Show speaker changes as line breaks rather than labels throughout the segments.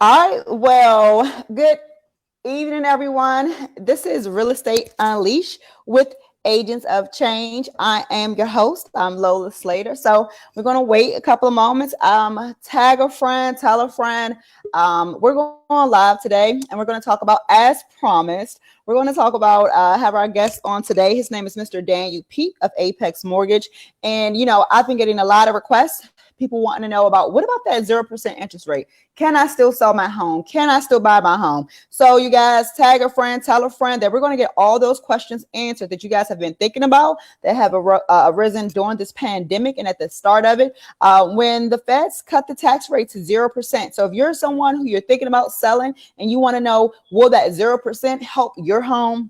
All right. Well, good evening, everyone. This is Real Estate Unleashed with Agents of Change. I am your host. I'm Lola Slater. So we're going to wait a couple of moments. Tag a friend, tell a friend. We're going live today, and we're going to talk about, as promised, we're going to talk about have our guest on today. His name is Mr. Daniel Pete of Apex Mortgage, and I've been getting a lot of requests. People wanting to know about what about that 0% interest rate? Can I still sell my home? Can I still buy my home? So you guys tag a friend, tell a friend that we're going to get all those questions answered that you guys have been thinking about that have arisen during this pandemic and at the start of it when the feds cut the tax rate to 0%. So if you're someone who you're thinking about selling and you want to know, will that 0% help your home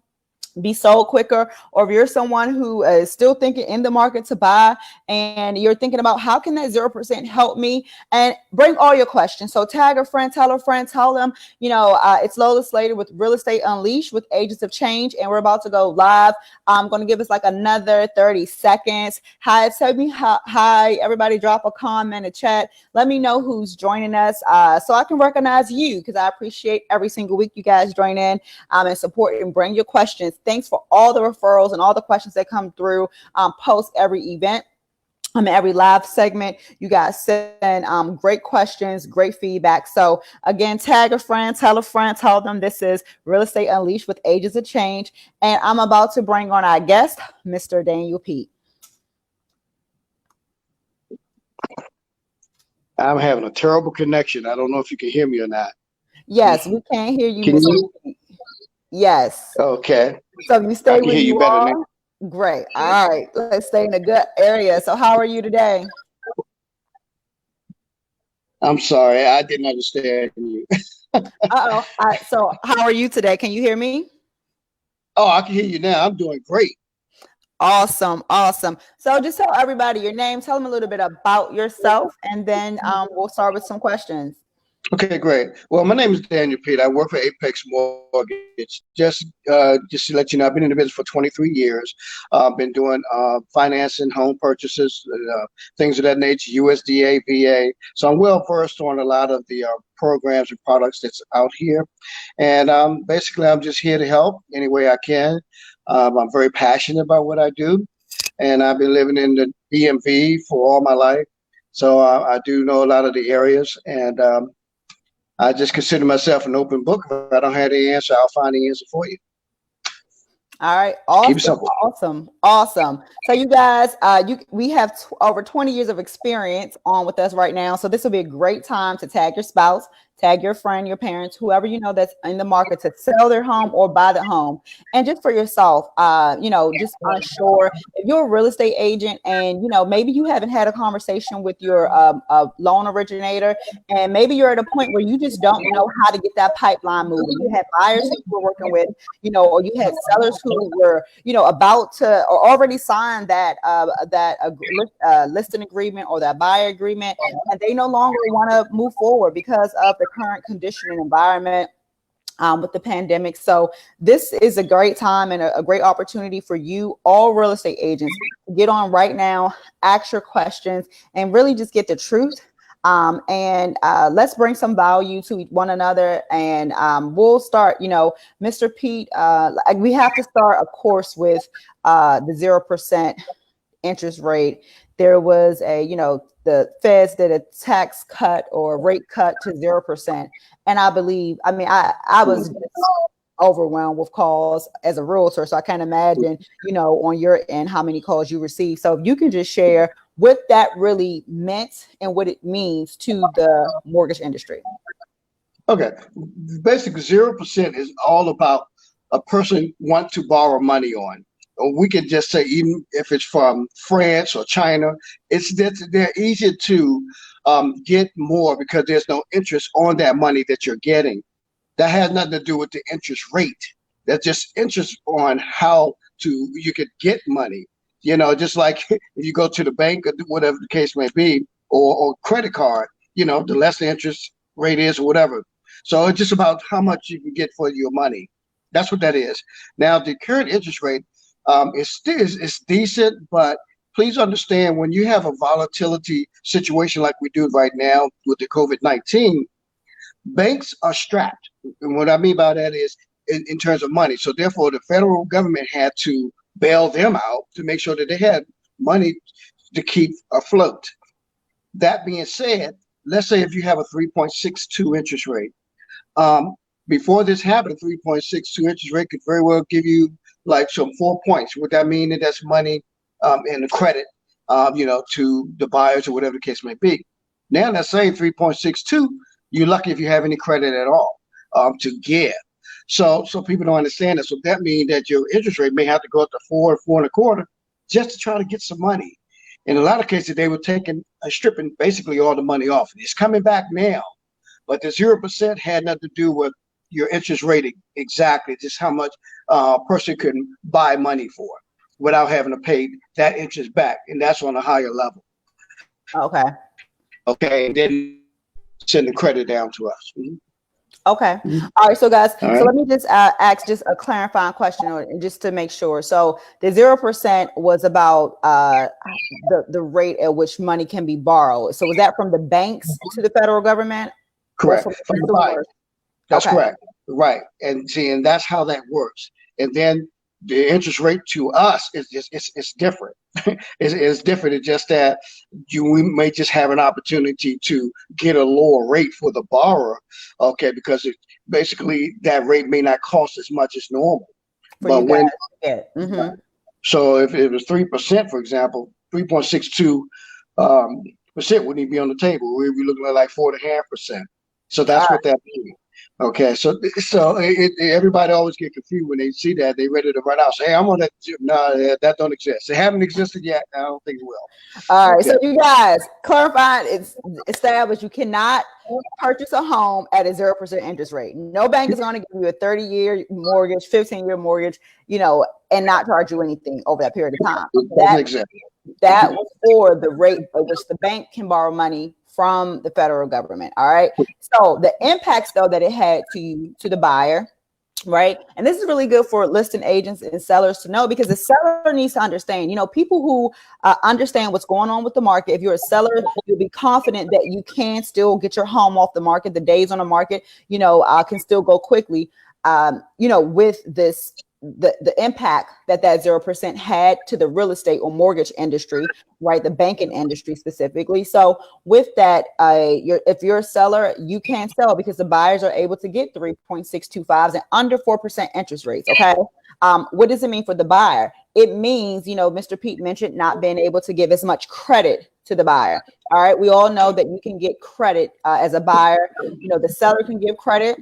be sold quicker, or if you're someone who is still thinking in the market to buy and you're thinking about how can that 0% help me, and bring all your questions. So tag a friend, tell them, it's Lola Slater with Real Estate Unleashed with Agents of Change, and we're about to go live. I'm going to give us like another 30 seconds. Hi, tell me hi, everybody, drop a comment, a chat. Let me know who's joining us so I can recognize you, because I appreciate every single week you guys join in and support and bring your questions. Thanks for all the referrals and all the questions that come through post every event. Every live segment. You guys send great questions, great feedback. So again, tag a friend, tell them this is Real Estate Unleashed with Agents of Change. And I'm about to bring on our guest, Mr. Daniel Pete.
I'm having a terrible connection. I don't know if you can hear me or not.
Yes, we can't hear you,
Can
Mr.
you?
Pete. Yes.
Okay.
So you
I
stay
can
where
hear you
you
better
are.
now.
Great. All right. Let's stay in a good area. So how are you today?
I'm sorry, I didn't understand you.
Uh-oh. So how are you today? Can you hear me?
Oh, I can hear you now. I'm doing great.
Awesome. Awesome. So just tell everybody your name, tell them a little bit about yourself, and then we'll start with some questions.
Okay, great. Well, my name is Daniel Pete. I work for Apex Mortgage. Just to let you know, I've been in the business for 23 years. I've been doing financing, home purchases, things of that nature, USDA, VA. So I'm well versed on a lot of the programs and products that's out here. And basically, I'm just here to help any way I can. I'm very passionate about what I do, and I've been living in the DMV for all my life. So I do know a lot of the areas, and I just consider myself an open book. If I don't have the answer, I'll find the answer for you.
All right,
Keep it
awesome,
simple.
awesome. So you guys, we have over 20 years of experience on with us right now. So this will be a great time to tag your spouse, tag your friend, your parents, whoever you know that's in the market to sell their home or buy the home. And just for yourself, just unsure if you're a real estate agent and maybe you haven't had a conversation with your loan originator, and maybe you're at a point where you just don't know how to get that pipeline moving. You have buyers who you were working with, or you had sellers who were, about to or already signed that listing agreement or that buyer agreement, and they no longer want to move forward because of the current condition and environment with the pandemic. So this is a great time and a great opportunity for you, all real estate agents, to get on right now, ask your questions, and really just get the truth. And let's bring some value to one another. And we'll start, Mr. Pete, we have to start, of course, with the 0% interest rate. There was the feds did a tax cut or rate cut to 0%. And I was just overwhelmed with calls as a realtor. So I can't imagine, on your end, how many calls you receive. So if you can just share what that really meant and what it means to the mortgage industry.
Okay. Basically, 0% is all about a person want to borrow money on. Or we could just say, even if it's from France or China, they're easier to get more because there's no interest on that money that you're getting. That has nothing to do with the interest rate. That's just interest on how you could get money. Just like if you go to the bank or whatever the case may be, or credit card, the less the interest rate is or whatever. So it's just about how much you can get for your money. That's what that is. Now, the current interest rate is decent, but please understand when you have a volatility situation like we do right now with the COVID-19, Banks are strapped. And what I mean by that is in terms of money. So therefore, the federal government had to bail them out to make sure that they had money to keep afloat. That being said, let's say if you have a 3.62 interest rate, before this happened, 3.62 interest rate could very well give you like some 4 points. Would that mean that that's money in the credit, to the buyers or whatever the case may be? Now, let's say 3.62, you're lucky if you have any credit at all to give. So people don't understand that. So that means that your interest rate may have to go up to 4, 4.25 just to try to get some money. In a lot of cases, they were stripping basically all the money off. It's coming back now, but the 0% had nothing to do with your interest rate exactly, just how much a person can buy money for without having to pay that interest back, and that's on a higher level.
Okay.
Okay, and then send the credit down to us. Mm-hmm.
Okay. All right. So guys,
All
so
right.
let me just ask just a clarifying question just to make sure. So the 0% was about the rate at which money can be borrowed. So was that from the banks to the federal government?
Correct.
From
From the buyer. That's
Okay.
correct. Right. And see, and that's how that works. And then the interest rate to us is just it's different. It's different. It's just that we may just have an opportunity to get a lower rate for the borrower, okay, because basically that rate may not cost as much as normal.
For
But
you
when
guys to get. Mhm.
so if it was 3%, for example, 3.62 percent wouldn't even be on the table. We'd be looking at like 4.5%. So that's what that means. Okay, so everybody always get confused when they see that. They ready to run out. Say, hey, I'm on that. No, that don't exist. They haven't existed yet. I don't think it will.
All right.
Okay.
So you guys clarified, it's established you cannot purchase a home at a 0% interest rate. No bank is going to give you a 30-year mortgage, 15-year mortgage, and not charge you anything over that period of time. That was for the rate at which the bank can borrow money from the federal government. All right. So the impacts though that it had to the buyer, right? And this is really good for listing agents and sellers to know, because the seller needs to understand, people who understand what's going on with the market. If you're a seller, you'll be confident that you can still get your home off the market. The days on the market, can still go quickly, with this, the impact that 0% had to the real estate or mortgage industry, right? The banking industry specifically. So with that, if you're a seller, you can sell because the buyers are able to get 3.625s and under 4% interest rates. Okay. What does it mean for the buyer? It means, Mr. Pete mentioned not being able to give as much credit to the buyer. All right. We all know that you can get credit as a buyer. The seller can give credit,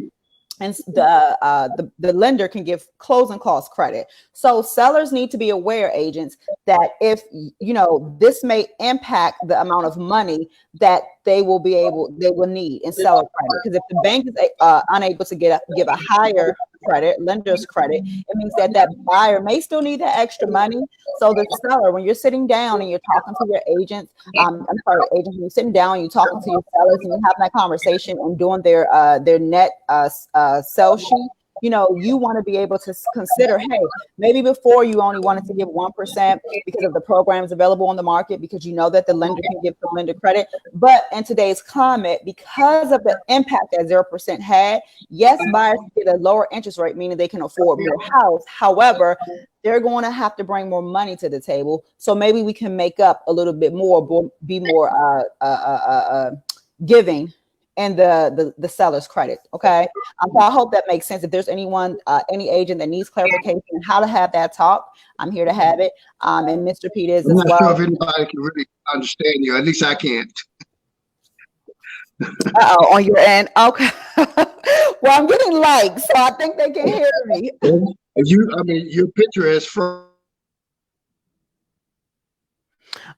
and the lender can give closing cost credit. So sellers need to be aware, agents, that if this may impact the amount of money that they will need in seller credit. Because if the bank is unable to give a higher credit, lender's credit, it means that buyer may still need that extra money. So the seller, when you're sitting down and you're talking to your agents, agents, when you're sitting down and you're talking to your sellers and you're having that conversation and doing their net sell sheet, you want to be able to consider, hey, maybe before you only wanted to give 1% because of the programs available on the market, because that the lender can give the lender credit. But in today's climate, because of the impact that 0% had, yes, buyers get a lower interest rate, meaning they can afford more house. However, they're going to have to bring more money to the table. So maybe we can make up a little bit more, be more giving and the seller's credit. Okay. So I hope that makes sense. If there's anyone, any agent that needs clarification on how to have that talk, I'm here to have it. And Mr. Pete is as well. I'm not
sure if anybody can really understand you. At least I can't.
On your end. Okay. Well, I'm getting likes, so I think they can hear me.
Your picture is from.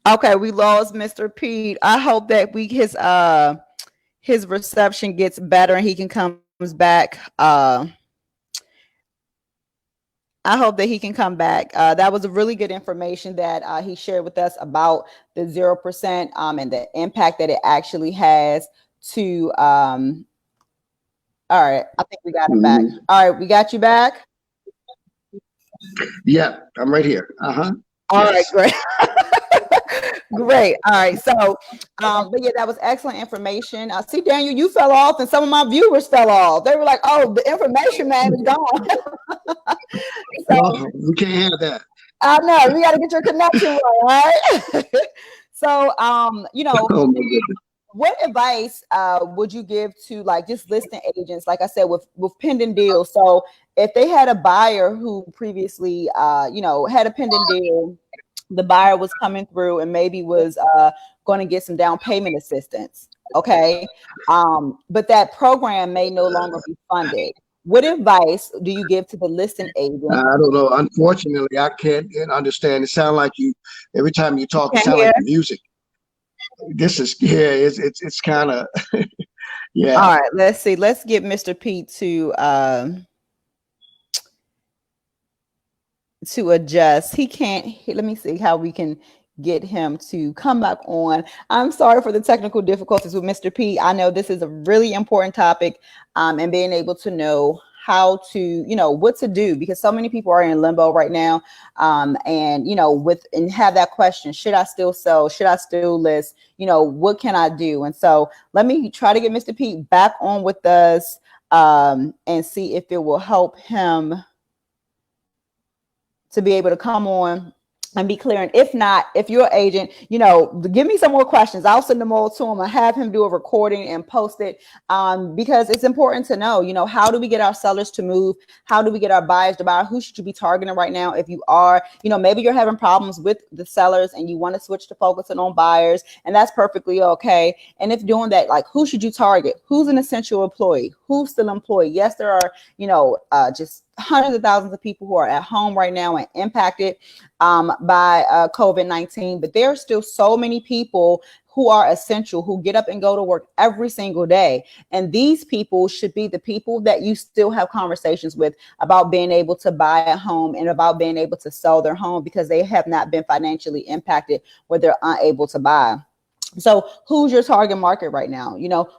Okay, we lost Mr. Pete. I hope that his reception gets better and he comes back. I hope that he can come back. That was a really good information that he shared with us about the 0% and the impact that it actually has to. All right, I think we got him back. All right, we got you back.
Yeah, I'm right here.
All right, great. Great. All right. So, but yeah, that was excellent information. See, Daniel, you fell off, and some of my viewers fell off. They were like, "Oh, the information man is gone." So
Well, we can't have that.
I know we got to get your connection right, right? So,
Oh my goodness.
what advice would you give to like just listing agents, like I said, with pending deals? So if they had a buyer who previously had a pending deal, the buyer was coming through and maybe was going to get some down payment assistance, okay, but that program may no longer be funded. What advice do you give to the listing
I
agent?
don't know. Unfortunately, I can't understand. It sounds like you every time you talk. It
Can't
sounds
hear.
like music. This is It's kind of yeah.
All right, let's see. Let's get Mr. Pete to adjust. He can't. Let me see how we can get him to come back on. I'm sorry for the technical difficulties with Mr. P. I know this is a really important topic, and being able to know how to, what to do, because so many people are in limbo right now, and have that question: should I still sell? Should I still list? What can I do? And so let me try to get Mr. Pete back on with us, and see if it will help him to be able to come on and be clear. And if not, if you're an agent, give me some more questions. I'll send them all to him. I have him do a recording and post it, because it's important to know, how do we get our sellers to move? How do we get our buyers to buy? Who should you be targeting right now? If you are, maybe you're having problems with the sellers and you want to switch to focusing on buyers, and that's perfectly okay. And if doing that, like, who should you target? Who's an essential employee? Who's still employed? Yes, there are, just hundreds of thousands of people who are at home right now and impacted by COVID-19, but there are still so many people who are essential, who get up and go to work every single day. And these people should be the people that you still have conversations with about being able to buy a home and about being able to sell their home, because they have not been financially impacted where they're unable to buy. So who's your target market right now?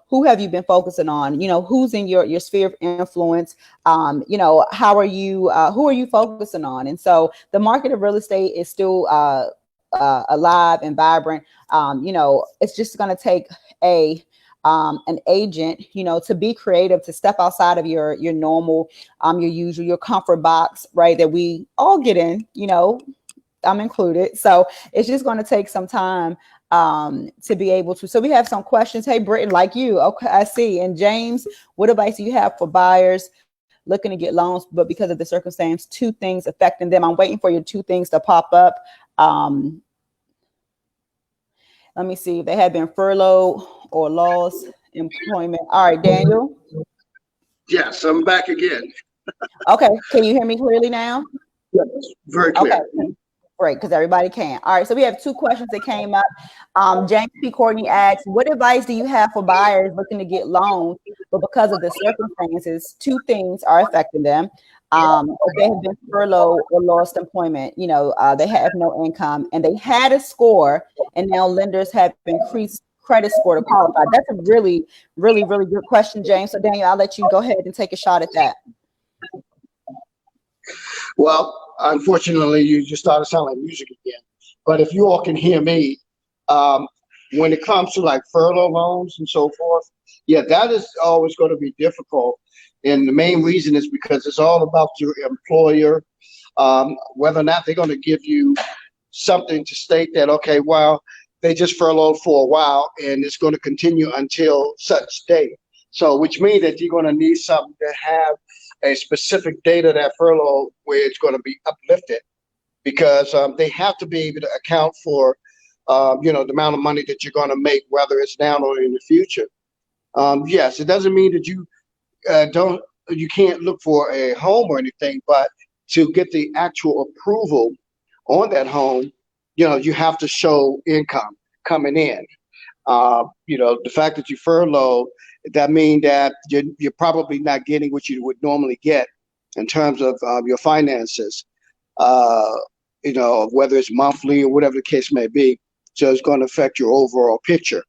Who have you been focusing on? Who's in your sphere of influence? How are you, who are you focusing on? And so the market of real estate is still alive and vibrant. It's just going to take an agent, to be creative, to step outside of your normal, your usual, your comfort box, right? That we all get in, I'm included. So it's just going to take some time to be able to. So we have some questions. Hey, Britton, like you. Okay, I see. And James, what advice do you have for buyers looking to get loans, but because of the circumstance, two things affecting them? I'm waiting for your two things to pop up. Let me see if they have been furloughed or lost employment. All right, Daniel.
Yes, I'm back again.
Okay, can you hear me clearly now?
Yes, very clear.
Okay. Great, because everybody can. All right, so we have two questions that came up. James P. Courtney asks, what advice do you have for buyers looking to get loans, but because of the circumstances, two things are affecting them. They have been furloughed or lost employment. They have no income, and they had a score, and now lenders have increased credit score to qualify. That's a really, really, really good question, James. So Daniel, I'll let you go ahead and take a shot at that.
Well, unfortunately, you just started sounding like music again. But if you all can hear me, when it comes to like furlough loans and so forth, yeah, that is always going to be difficult. And the main reason is because it's all about your employer, whether or not they're going to give you something to state that, okay, well, they just furloughed for a while and it's going to continue until such date. So which means that you're going to need something to have a specific date of that furlough where it's going to be uplifted, because they have to be able to account for, the amount of money that you're going to make, whether it's now or in the future. Yes, it doesn't mean that you can't look for a home or anything, but to get the actual approval on that home, you have to show income coming in. The fact that you furlough, that means that you're probably not getting what you would normally get in terms of your finances, whether it's monthly or whatever the case may be. So it's going to affect your overall picture.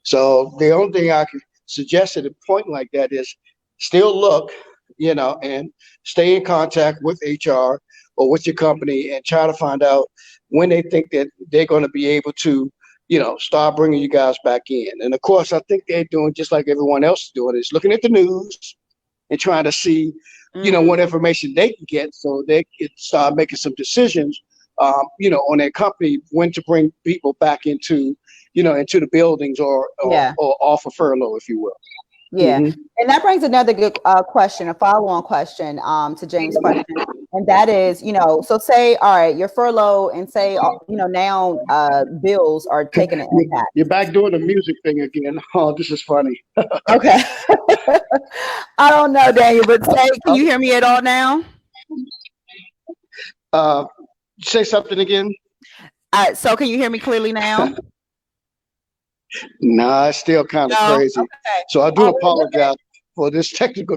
So the only thing I can suggest at a point like that is still look, and stay in contact with HR or with your company and try to find out when they think that they're going to be able to start bringing you guys back in. And of course, I think they're doing just like everyone else is doing, is looking at the news and trying to see, what information they can get so they can start making some decisions, on their company when to bring people back into the buildings or off a furlough, if you will.
Yeah. And that brings another good question, a follow-on question to James' question. And that is, so say, all right, you're furloughed and say, now bills are taking an impact.
You're back doing the music thing again. Oh, this is funny.
Okay. I don't know, Daniel, but can you hear me at all now?
Say something again.
So can you hear me clearly now?
Nah, it's still kind of crazy. Okay. So I do apologize for this technical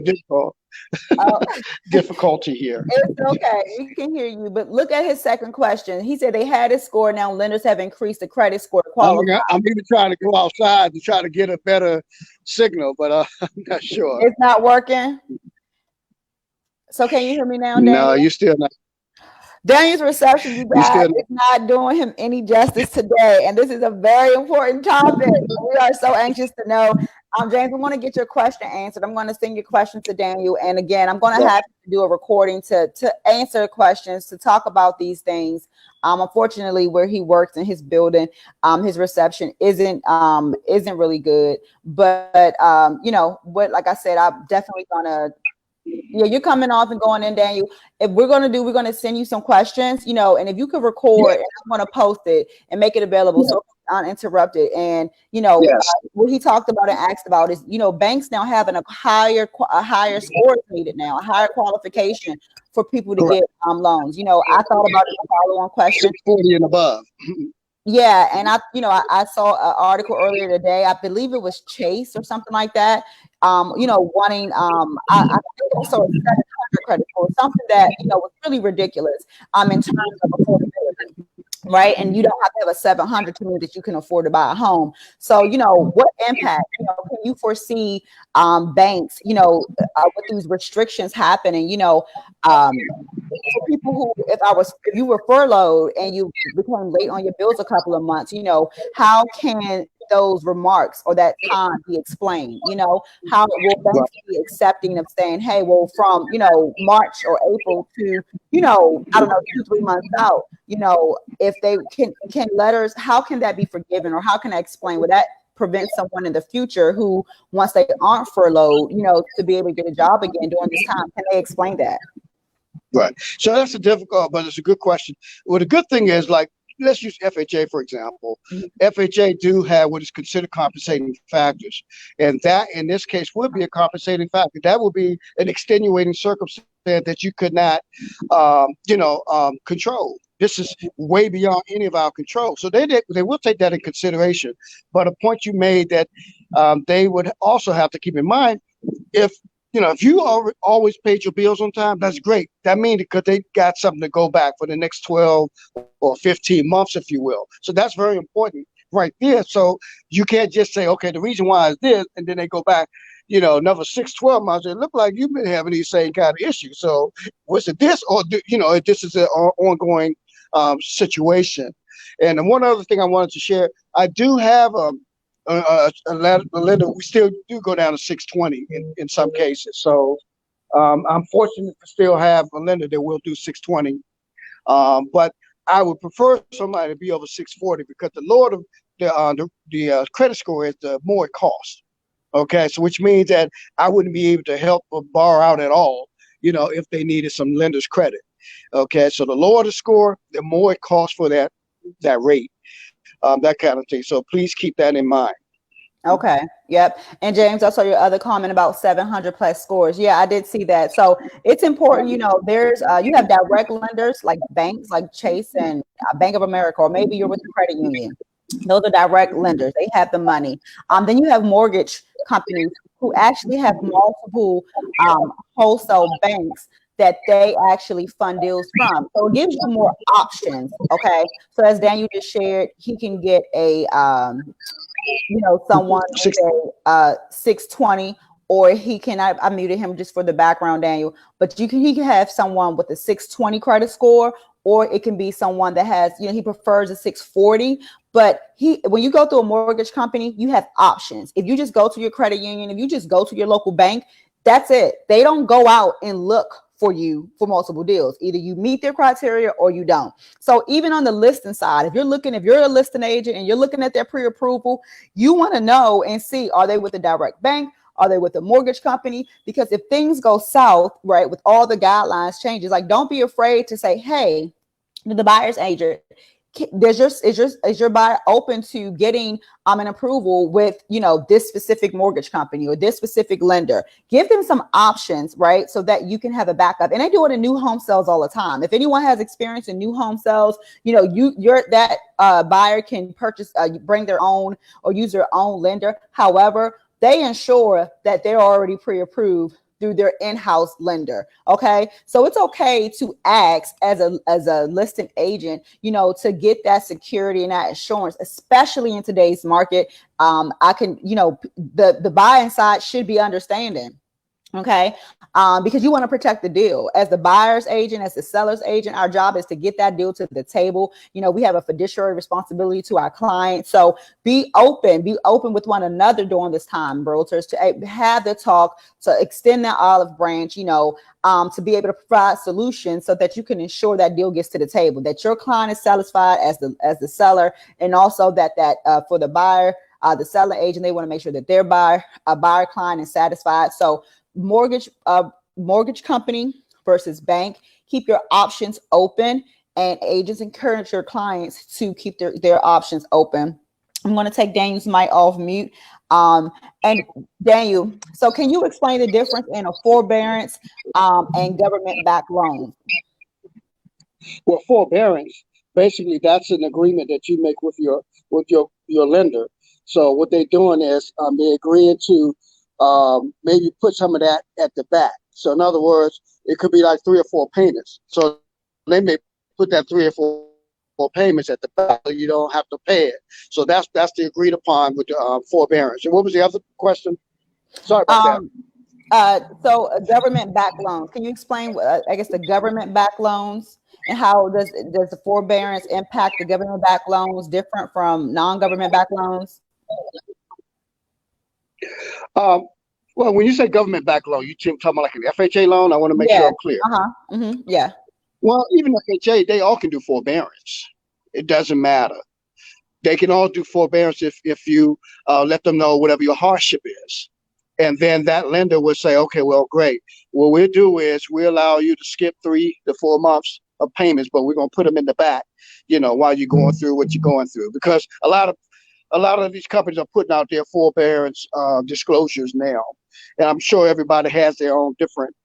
difficulty here.
It's okay. We can hear you. But look at his second question. He said they had a score. Now lenders have increased the credit score quality.
I'm even trying to go outside to try to get a better signal, but I'm not sure.
It's not working. So can you hear me now, Daniel?
No, you're still not.
Daniel's reception, you guys, is not doing him any justice today. And this is a very important topic. We are so anxious to know. James, we want to get your question answered. I'm going to send your question to Daniel. And again, I'm going to have to do a recording to answer questions, to talk about these things. Unfortunately, where he works in his building, his reception isn't really good. But, like I said, I'm definitely going to. Yeah, you're coming off and going in, Daniel. If we're going to send you some questions, and if you could record, and I'm going to post it and make it available so it's uninterrupted. And, what he talked about and asked about is, banks now having a higher score needed now, a higher qualification for people to get loans. I thought about it, a follow-on question.
40 and above.
Yeah, and I saw an article earlier today. I believe it was Chase or something like that. Wanting I think I saw a 700 credit score, something that was really ridiculous. In terms of affordability, right? And you don't have to have a 700 to mean that you can afford to buy a home. So what impact can you foresee banks with these restrictions happening? For people who, if you were furloughed and you became late on your bills a couple of months, how can those remarks or that time be explained? How will banks be accepting of saying, hey, well, from March or April to I don't know, 2-3 months out, if they can letters, how can that be forgiven, or how can I explain? Will that prevent someone in the future who, once they aren't furloughed, to be able to get a job again during this time? Can they explain that?
Right. So that's a difficult, but it's a good question. Well, the good thing is, like, let's use FHA, for example. FHA do have what is considered compensating factors. And that, in this case, would be a compensating factor. That would be an extenuating circumstance that you could not, control. This is way beyond any of our control. So they will take that in consideration. But a point you made that they would also have to keep in mind, if you always paid your bills on time, that's great. That means because they got something to go back for the next 12 or 15 months, if you will. So that's very important right there. So you can't just say, okay, the reason why is this, and then they go back, another 6-12 months. It look like you've been having these same kind of issues. So was it this, or this is an ongoing situation? And one other thing I wanted to share, I do have a lender. We still do go down to 620 in some cases. So I'm fortunate to still have a lender that will do 620. But I would prefer somebody to be over 640, because the lower the credit score is, the more it costs. Okay, so which means that I wouldn't be able to help or borrow out at all, if they needed some lender's credit. Okay, so the lower the score, the more it costs for that rate. That kind of thing. So please keep that in mind.
Okay. Yep. And James, I saw your other comment about 700 plus scores. Yeah, I did see that. So it's important, there's, you have direct lenders like banks like Chase and Bank of America, or maybe you're with the credit union. Those are direct lenders. They have the money. Then you have mortgage companies who actually have multiple wholesale banks that they actually fund deals from. So it gives you more options. Okay. So as Daniel just shared, he can get a, someone with a 620, or he can, I muted him just for the background, Daniel, but he can have someone with a 620 credit score, or it can be someone that has, he prefers a 640, But when you go through a mortgage company, you have options. If you just go to your credit union, if you just go to your local bank, that's it. They don't go out and look for you for multiple deals. Either you meet their criteria or you don't. So even on the listing side, if you're a listing agent and you're looking at their pre-approval, you want to know and see, are they with a direct bank? Are they with a mortgage company? Because if things go south, right, with all the guidelines changes, like don't be afraid to say, hey, the buyer's agent, is your buyer open to getting an approval with this specific mortgage company or this specific lender? Give them some options, right, so that you can have a backup. And they do it in new home sales all the time. If anyone has experience in new home sales, that buyer can purchase, bring their own or use their own lender. However, they ensure that they're already pre-approved through their in-house lender. Okay. So it's okay to ask as a listing agent, to get that security and that assurance, especially in today's market. The buying side should be understanding. Okay. Because you want to protect the deal. As the buyer's agent, as the seller's agent, our job is to get that deal to the table. We have a fiduciary responsibility to our clients. So be open with one another during this time, realtors, to have the talk, to extend that olive branch, to be able to provide solutions so that you can ensure that deal gets to the table, that your client is satisfied as the seller, and also that for the buyer, the seller agent, they want to make sure that their buyer client is satisfied. So mortgage company versus bank, keep your options open, and agents encourage your clients to keep their options open. I'm going to take Daniel's mic off mute. And Daniel, so can you explain the difference in a forbearance and government-backed loan?
Well, forbearance, basically that's an agreement that you make with your lender. So what they're doing is they're agreeing to maybe put some of that at the back. So in other words, it could be like 3 or 4 payments. So they may put that 3 or 4 payments at the back, so you don't have to pay it. So that's the agreed upon with the forbearance. And what was the other question? Sorry about that.
So government-backed loans. Can you explain, the government-backed loans, and how does the forbearance impact the government-backed loans different from non-government-backed loans?
Well, when you say government-backed loan, you talking about like an FHA loan? I want to make sure I'm clear.
Yeah.
Well, even FHA, they all can do forbearance. It doesn't matter. They can all do forbearance if you let them know whatever your hardship is. And then that lender will say, okay, well, great. What we'll do is we allow you to skip 3 to 4 months of payments, but we're going to put them in the back, while you're going through what you're going through. Because a lot of these companies are putting out their forbearance disclosures now. And I'm sure everybody has their own different,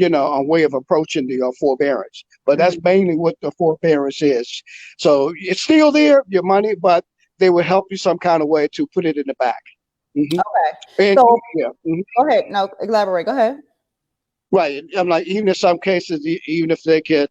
way of approaching the forbearance. But that's mainly what the forbearance is. So it's still there, your money, but they will help you some kind of way to put it in the back. Mm-hmm.
Okay.
And,
so
mm-hmm.
Go ahead. No, elaborate. Go ahead.
Right. I'm like, even in some cases, even if they could,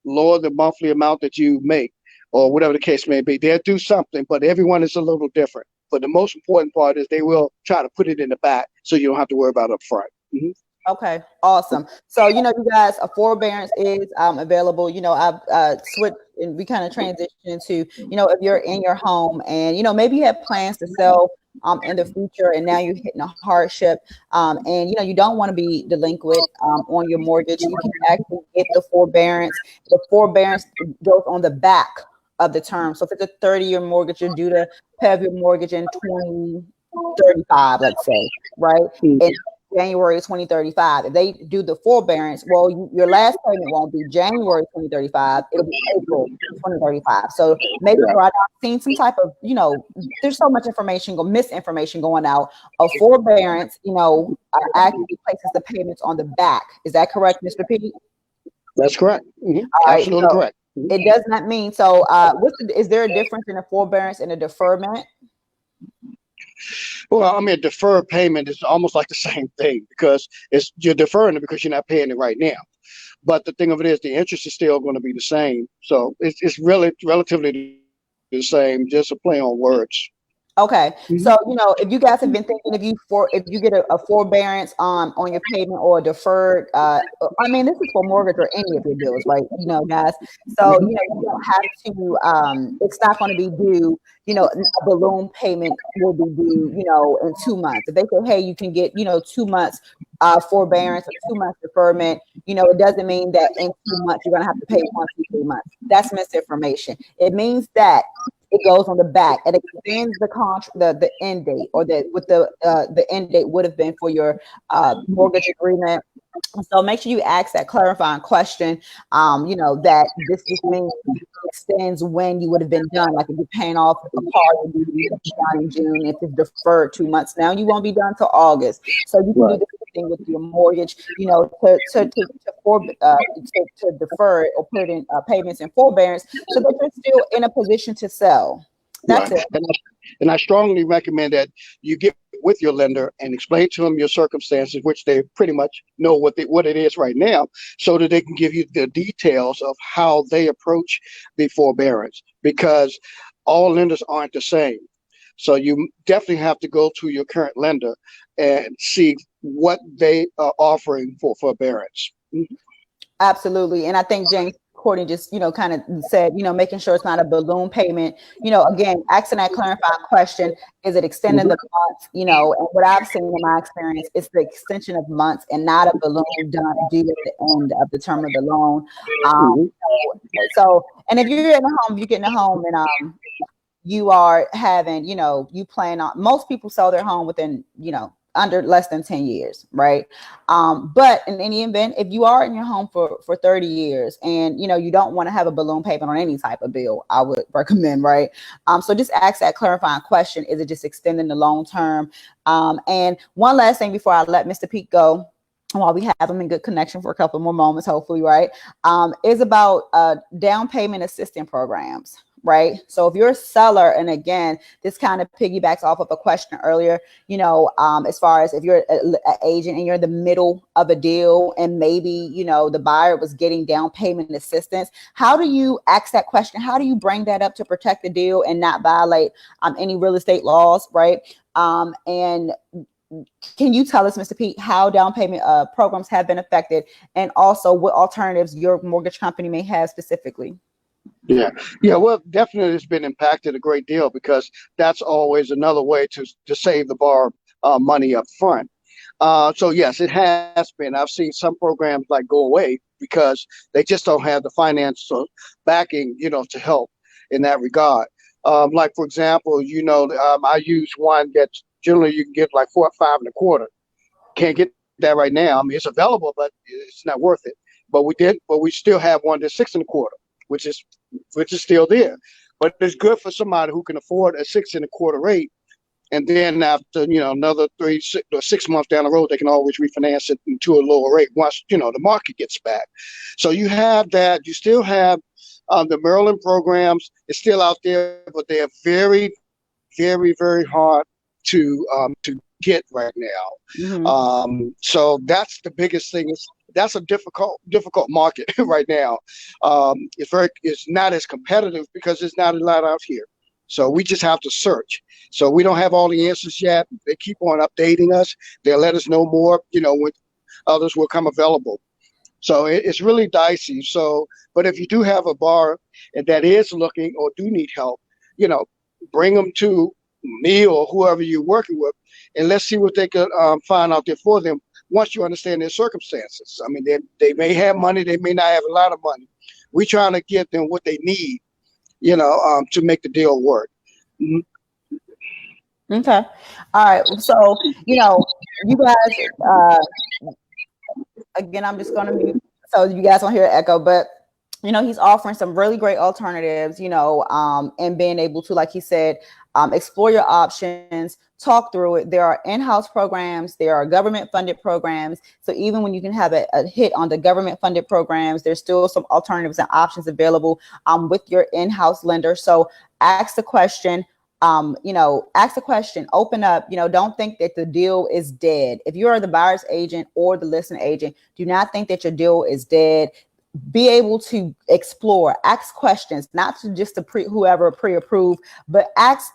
lower the monthly amount that you make or whatever the case may be, they'll do something, but everyone is a little different. But the most important part is they will try to put it in the back so you don't have to worry about it up front. Mm-hmm.
Okay, awesome. So, you guys, a forbearance is available. I've switched and we kind of transitioned to, if you're in your home and, maybe you have plans to sell in the future and now you're hitting a hardship and, you don't want to be delinquent on your mortgage, you can actually get the forbearance. The forbearance goes on the back of the term. So if it's a 30-year mortgage, you're due to pay off your mortgage in 2035, let's say, right? In January 2035. If they do the forbearance, well, your last payment won't be January 2035. It'll be April 2035. So maybe I've seen some type of, there's so much misinformation going out. A forbearance, actually places the payments on the back. Is that correct, Mr. Pete?
That's correct. Mm-hmm. Absolutely correct.
It does not mean so. Is there a difference in a forbearance and a deferment?
Well, I mean, deferred payment is almost like the same thing because you're deferring it because you're not paying it right now. But the thing of it is, the interest is still going to be the same. So it's really relatively the same, just a play on words.
Okay,
Mhm.
so if you guys have been thinking, if you get a forbearance on your payment or a deferred, I mean, this is for mortgage or any of your bills, right? Guys. So
Mhm.
you don't have to. It's not going to be due. A balloon payment will be due. In 2 months. If they say, hey, you can get 2 months forbearance or 2 months deferment, it doesn't mean that in 2 months you're going to have to pay 1, 2, 3 months. That's misinformation. It means that it goes on the back. It extends the contract, the end date, or the end date would have been for your mortgage agreement. So make sure you ask that clarifying question. That this just means extends when you would have been done. Like if you're paying off a car, you'll be done in June. If it's deferred 2 months now, you won't be done till August. So you can do
Right.
the same thing with your mortgage. To defer it or put in payments and forbearance, so that you're still in a position to sell. That's
Right.
it.
And I strongly recommend that you get with your lender and explain to them your circumstances, which they pretty much know what it is right now, so that they can give you the details of how they approach the forbearance, because all lenders aren't the same. So you definitely have to go to your current lender and see what they are offering for forbearance.
Absolutely. And I think James Courtney just, kind of said, making sure it's not a balloon payment, again, asking that clarifying question, is it extending the months, and what I've seen in my experience, it's the extension of months and not a balloon done due at the end of the term of the loan.
Mhm.
And if you're getting a home and you are having, you plan on, most people sell their home within, under less than 10 years, right? But in any event, if you are in your home for 30 years and, you don't want to have a balloon payment on any type of bill, I would recommend, right? So just ask that clarifying question. Is it just extending the long term? And one last thing before I let Mr. Pete go, while we have him in good connection for a couple more moments, hopefully, right? Is about down payment assistance programs. Right. So if you're a seller, and again, this kind of piggybacks off of a question earlier, as far as if you're an agent and you're in the middle of a deal and maybe, the buyer was getting down payment assistance, how do you ask that question? How do you bring that up to protect the deal and not violate any real estate laws? Right. And can you tell us, Mr. Pete, how down payment programs have been affected, and also what alternatives your mortgage company may have specifically?
Yeah. Well, definitely it's been impacted a great deal, because that's always another way to save the borrower money up front. So yes, it has been. I've seen some programs like go away because they just don't have the financial backing, to help in that regard. Like for example, I use one that generally you can get like 4 or 5 and a quarter. Can't get that right now. I mean, it's available, but it's not worth it. But we still have one that's 6 and a quarter, which is still there. But it's good for somebody who can afford a 6 and a quarter rate. And then after, another 6 months down the road, they can always refinance it into a lower rate once, the market gets back. So you have that. You still have the Maryland programs. It's still out there, but they are very, very, very hard to get right now.
Mm-hmm.
So that's the biggest thing. That's a difficult market right now. It's not as competitive because there's not a lot out here. So we just have to search. So we don't have all the answers yet. They keep on updating us. They'll let us know more, when others will come available. So it's really dicey. So, but if you do have a bar that is looking or do need help, bring them to me or whoever you're working with, and let's see what they could find out there for them once you understand their circumstances. I mean, they may have money, they may not have a lot of money. We're trying to give them what they need, to make the deal work. Mhm.
Okay. All right. So, you guys, again, I'm just going to mute so you guys don't hear an echo, but he's offering some really great alternatives, and being able to, like he said, explore your options, talk through it. There are in-house programs, there are government funded programs. So even when you can have a hit on the government funded programs, there's still some alternatives and options available with your in-house lender. So ask the question. Ask the question, open up, don't think that the deal is dead. If you are the buyer's agent or the listing agent, do not think that your deal is dead. Be able to explore, ask questions, not to just whoever pre-approved, but ask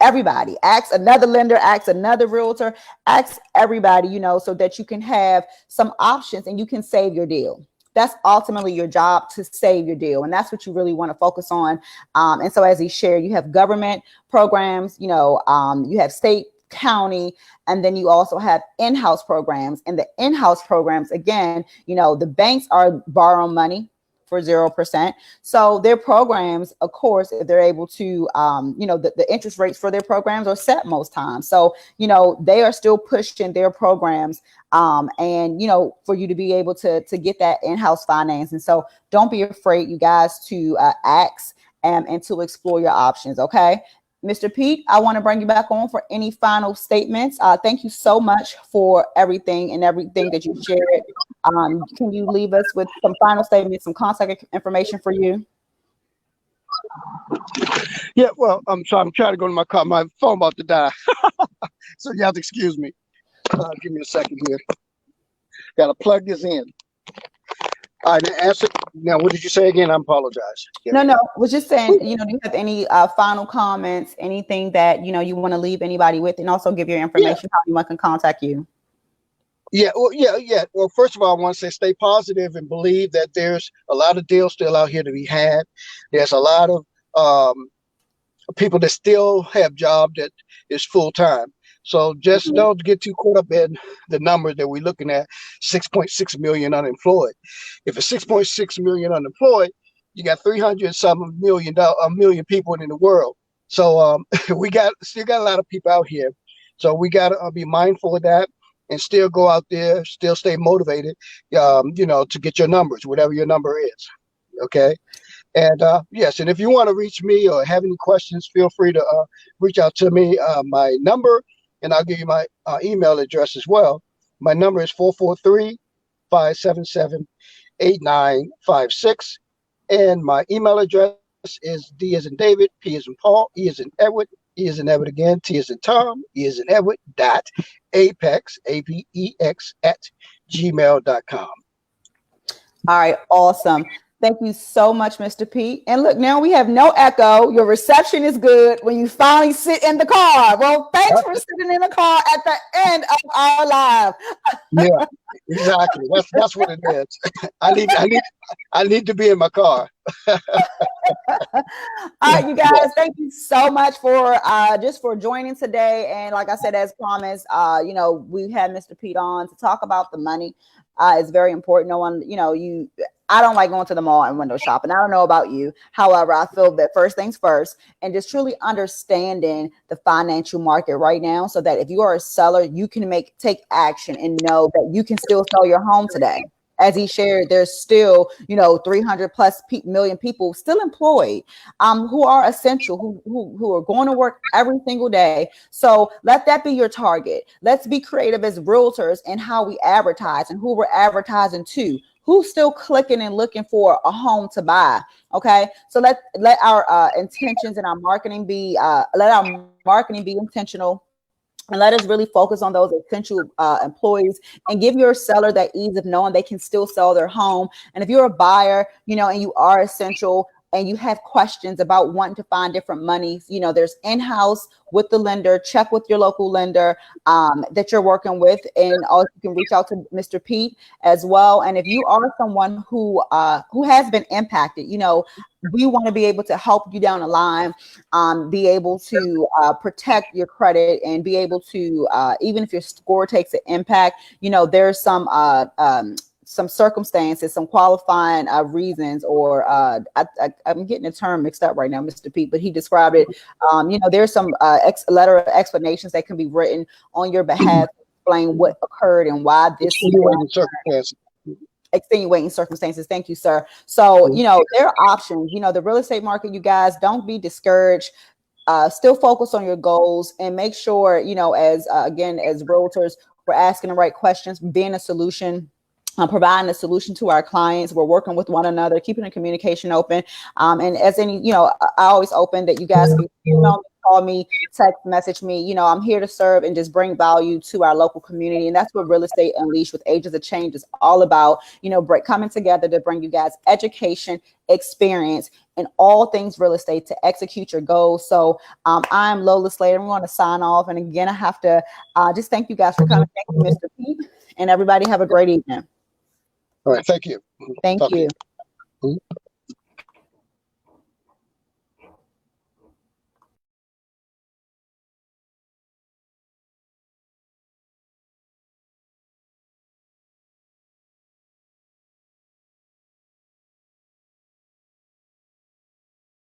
everybody. Ask another lender, ask another realtor, ask everybody, you know, so that you can have some options and you can save your deal. That's ultimately your job, to save your deal. And that's what you really want to focus on. And so as he shared, you have government programs, you know, you have state, county, and then you also have in-house programs. And the in-house programs, again, you know, the banks are borrowing money for 0%. So their programs, of course, if they're able to, you know, the interest rates for their programs are set most times. So, you know, they are still pushing their programs, and, you know, for you to be able to get that in-house finance. And so don't be afraid, you guys, to ask and to explore your options. Okay. Mr. Pete, I want to bring you back on for any final statements. Thank you so much for everything that you shared. Can you leave us with some final statements, some contact information for you?
Yeah, well, I'm sorry, I'm trying to go to my car. My phone about to die. So you have to excuse me. Give me a second here. Got to plug this in. All right, answer. Now, what did you say again? I apologize.
No, was just saying, you know, do you have any final comments, anything that, you know, you want to leave anybody with, and also give your information, how anyone can contact you?
Yeah. Well, first of all, I want to say stay positive and believe that there's a lot of deals still out here to be had. There's a lot of people that still have jobs that is full time. So just don't get too caught up in the numbers that we're looking at, 6.6 million unemployed. If it's 6.6 million unemployed, you got 300-some million people in the world. So we still got a lot of people out here. So we got to be mindful of that and still go out there, still stay motivated, you know, to get your numbers, whatever your number is. Okay. And yes, and if you want to reach me or have any questions, feel free to reach out to me. My number, and I'll give you my email address as well. My number is 443-577-8956. And my email address is D as in David, P as in Paul, E as in Edward, E as in Edward again, T as in Tom, E as in Edward, .apex, APEX, @gmail.com.
All right, awesome. Thank you so much, Mr. Pete. And look, now we have no echo. Your reception is good when you finally sit in the car. Well, thanks for sitting in the car at the end of our live.
Yeah, exactly. That's what it is. I need to be in my car.
All right, you guys, thank you so much for just for joining today. And like I said, as promised, you know, we had Mr. Pete on to talk about the money. It's very important. No one, you know, I don't like going to the mall and window shopping. I don't know about you. However, I feel that first things first, and just truly understanding the financial market right now, so that if you are a seller, you can take action and know that you can still sell your home today. As he shared, there's still, you know, 300 plus million people still employed, who are essential, who are going to work every single day. So let that be your target. Let's be creative as realtors in how we advertise and who we're advertising to. Who's still clicking and looking for a home to buy? Okay, so let our intentions and our marketing be intentional. And let us really focus on those essential employees, and give your seller that ease of knowing they can still sell their home. And if you're a buyer, you know, and you are essential, and you have questions about wanting to find different monies, you know, there's in-house with the lender. Check with your local lender that you're working with, and also you can reach out to Mr. Pete as well. And if you are someone who has been impacted, you know, we want to be able to help you down the line, be able to protect your credit, and be able to, even if your score takes an impact, you know, there's some circumstances, some qualifying reasons, or I'm getting the term mixed up right now, Mr. Pete, but he described it. You know, there's some letter of explanations that can be written on your behalf to explain what occurred and why this extenuating circumstances. Thank you, sir. So, you know, there are options. You know, the real estate market, you guys, don't be discouraged. Still focus on your goals, and make sure, you know, as again, as realtors, we're asking the right questions, being a solution, providing a solution to our clients. We're working with one another, keeping the communication open. And as any, you know, I always open that you guys can email me call me, text message me. You know, I'm here to serve and just bring value to our local community. And that's what Real Estate Unleashed with Agents of Change is all about. You know, coming together to bring you guys education, experience, and all things real estate to execute your goals. So I'm Lola Slater. I'm going to sign off. And again, I have to just thank you guys for coming. Thank you, Mr. Pete. And everybody have a great evening.
All right. Thank you.
Thank
Talk to
you.
you.